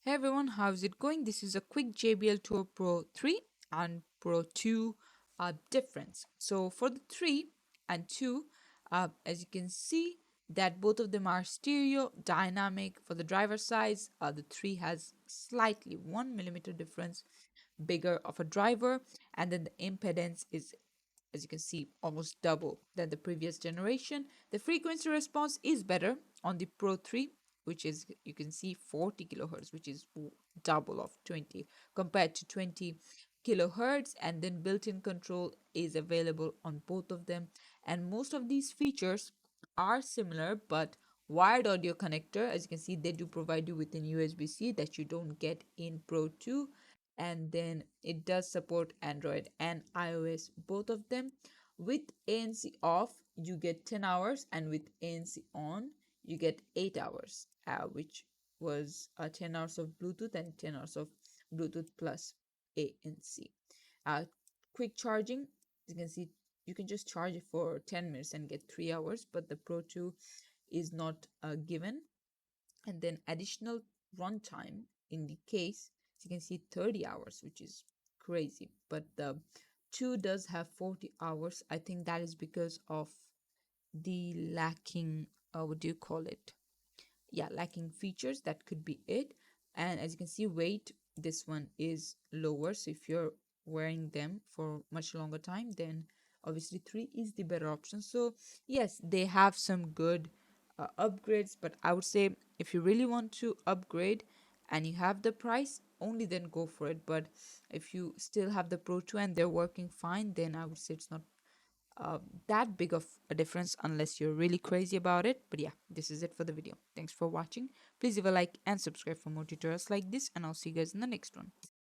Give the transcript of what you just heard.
Hey everyone, how's it going? This is a quick JBL Tour Pro 3 and Pro 2 difference. So for the 3 and 2, as you can see that both of them are stereo dynamic. For the driver size, the 3 has slightly 1 millimeter difference bigger of a driver, and then the impedance is, as you can see, almost double than the previous generation. The frequency response is better on the Pro 3, which is, you can see, 40 kilohertz, which is double of 20 compared to 20 kilohertz. And then built-in control is available on both of them, and most of these features are similar, but wired audio connector, as you can see, they do provide you with an USB-C that you don't get in Pro 2. And then it does support Android and iOS, both of them. With ANC off, you get 10 hours, and with ANC on, you get 8 hours, which was 10 hours of Bluetooth and 10 hours of Bluetooth plus ANC. Uh, Quick charging, you can see, you can just charge it for 10 minutes and get 3 hours, but the Pro 2 is not given. And then additional runtime in the case, so you can see 30 hours, which is crazy, but the 2 does have 40 hours. I think that is because of the lacking, what do you call it, yeah, lacking features. That could be it. And as you can see, weight, this one is lower, so if you're wearing them for much longer time, then obviously 3 is the better option. So yes, they have some good upgrades, but I would say if you really want to upgrade and you have the price, only then go for it. But if you still have the Pro 2 and they're working fine, then I would say it's not uh, that big of a difference unless you're really crazy about it. But yeah, this is it for the video. Thanks for watching. Please leave a like and subscribe for more tutorials like this, and I'll see you guys in the next one.